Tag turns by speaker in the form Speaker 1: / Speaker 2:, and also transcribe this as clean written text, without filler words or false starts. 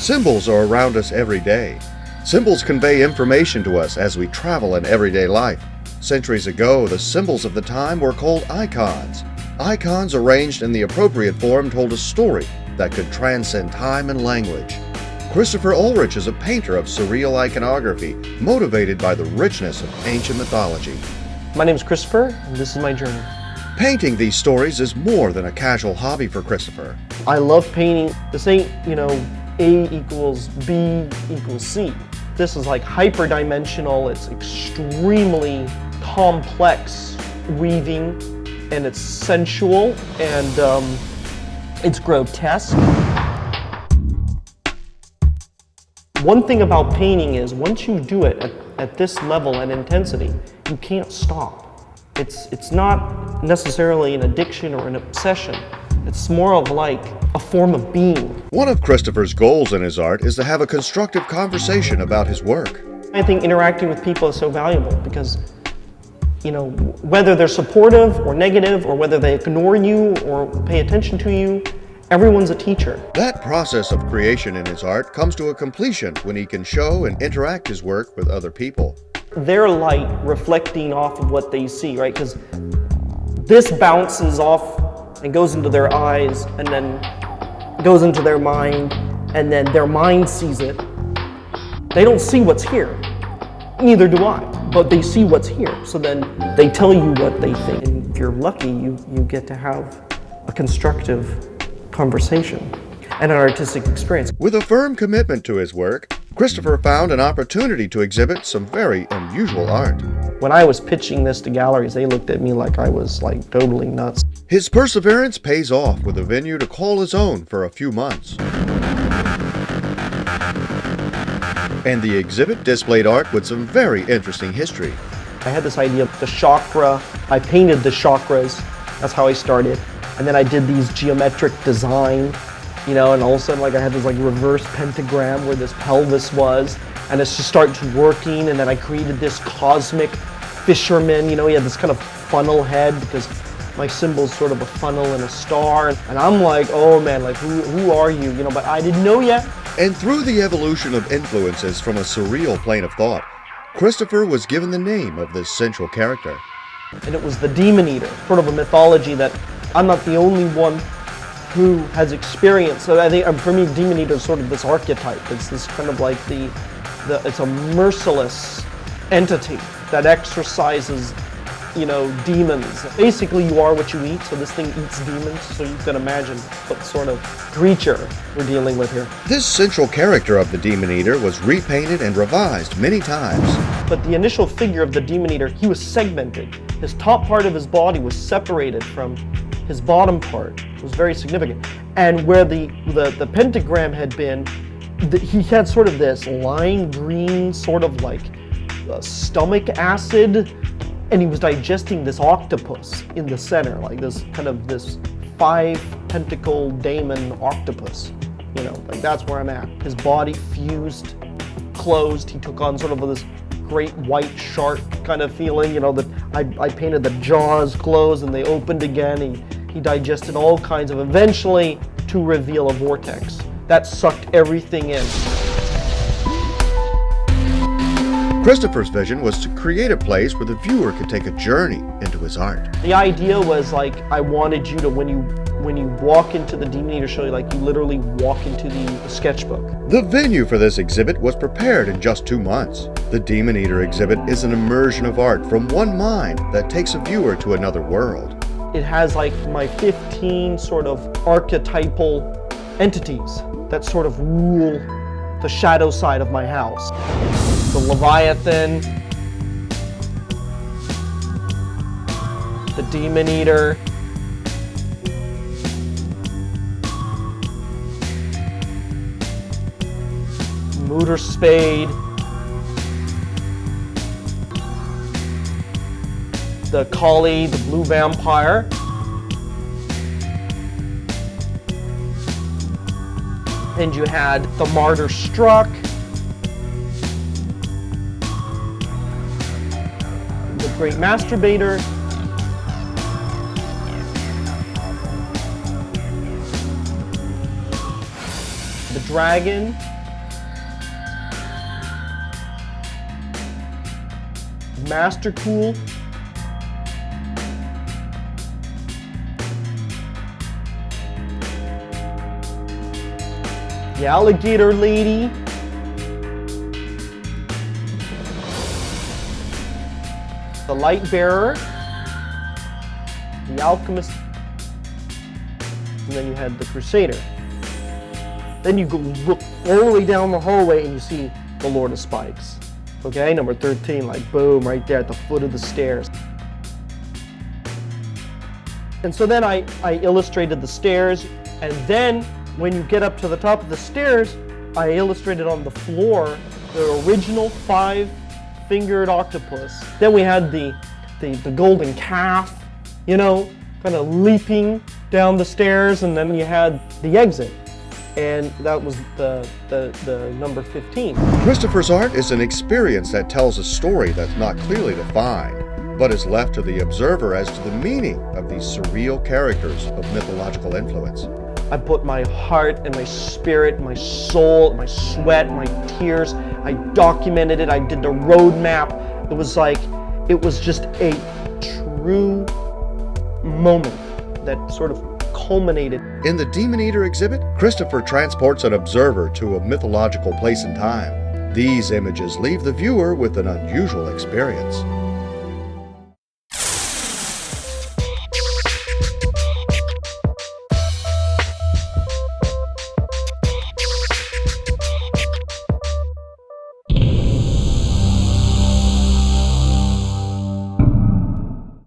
Speaker 1: Symbols are around us every day. Symbols convey information to us as we travel in everyday life. Centuries ago, the symbols of the time were called icons. Icons arranged in the appropriate form told a story that could transcend time and language. Christopher Ulrich is a painter of surreal iconography, motivated by the richness of ancient mythology.
Speaker 2: My name is Christopher, and this is my journey.
Speaker 1: Painting these stories is more than a casual hobby for Christopher.
Speaker 2: I love painting. This ain't, A equals B equals C. This is like hyperdimensional. It's extremely complex weaving, and it's sensual, and it's grotesque. One thing about painting is once you do it at this level and intensity, you can't stop. It's not necessarily an addiction or an obsession. It's more of like a form of being.
Speaker 1: One of Christopher's goals in his art is to have a constructive conversation about his work.
Speaker 2: I think interacting with people is so valuable because, whether they're supportive or negative, or whether they ignore you or pay attention to you, everyone's a teacher.
Speaker 1: That process of creation in his art comes to a completion when he can show and interact his work with other people.
Speaker 2: Their light reflecting off of what they see, right? Because this bounces off and goes into their eyes, and then goes into their mind, and then their mind sees it. They don't see what's here. Neither do I, but they see what's here. So then they tell you what they think. And if you're lucky, you get to have a constructive conversation and an artistic experience.
Speaker 1: With a firm commitment to his work, Christopher found an opportunity to exhibit some very unusual art.
Speaker 2: When I was pitching this to galleries, they looked at me like I was totally nuts.
Speaker 1: His perseverance pays off with a venue to call his own for a few months. And the exhibit displayed art with some very interesting history.
Speaker 2: I had this idea of the chakra. I painted the chakras. That's how I started. And then I did these geometric design, and all of a sudden I had this reverse pentagram where this pelvis was, and it's just started working, and then I created this cosmic fisherman, he had this kind of funnel head because my symbol's sort of a funnel and a star, and I'm like, oh man, who are you, but I didn't know yet.
Speaker 1: And through the evolution of influences from a surreal plane of thought, Christopher was given the name of this central character.
Speaker 2: And it was the Demoneater, sort of a mythology that I'm not the only one who has experienced. So I think for me, Demoneater is sort of this archetype. It's this kind of it's a merciless entity that exercises, demons. Basically, you are what you eat, so this thing eats demons, so you can imagine what sort of creature we're dealing with here.
Speaker 1: This central character of the Demoneater was repainted and revised many times.
Speaker 2: But the initial figure of the Demoneater, he was segmented. His top part of his body was separated from his bottom part. It was very significant. And where the pentagram had been, he had sort of this lime green, sort of stomach acid, and he was digesting this octopus in the center, this 5-pentacle daemon octopus. That's where I'm at. His body fused, closed. He took on sort of this great white shark kind of feeling, that I painted the jaws closed and they opened again. He digested all kinds of, eventually to reveal a vortex that sucked everything in.
Speaker 1: Christopher's vision was to create a place where the viewer could take a journey into his art.
Speaker 2: The idea was I wanted you to, when you walk into the Demoneater show, you literally walk into the sketchbook.
Speaker 1: The venue for this exhibit was prepared in just 2 months. The Demoneater exhibit is an immersion of art from one mind that takes a viewer to another world.
Speaker 2: It has my 15 sort of archetypal entities that sort of rule the shadow side of my house. The Leviathan, the Demoneater, Mooter Spade, the Kali, the Blue Vampire, and you had the Martyr Struck, the Great Masturbator, the Dragon, Master Cool. The Alligator Lady. The Light Bearer. The Alchemist. And then you had the Crusader. Then you go look all the way down the hallway and you see the Lord of Spikes. Okay, number 13, like boom, right there at the foot of the stairs. And so then I illustrated the stairs, and then when you get up to the top of the stairs, I illustrated on the floor the original 5-fingered octopus. Then we had the golden calf, you know, kind of leaping down the stairs, and then you had the exit. And that was the number 15.
Speaker 1: Christopher's art is an experience that tells a story that's not clearly defined, but is left to the observer as to the meaning of these surreal characters of mythological influence.
Speaker 2: I put my heart and my spirit, my soul, my sweat, my tears. I documented it. I did the roadmap. It was just a true moment that sort of culminated.
Speaker 1: In the Demoneater exhibit, Christopher transports an observer to a mythological place and time. These images leave the viewer with an unusual experience.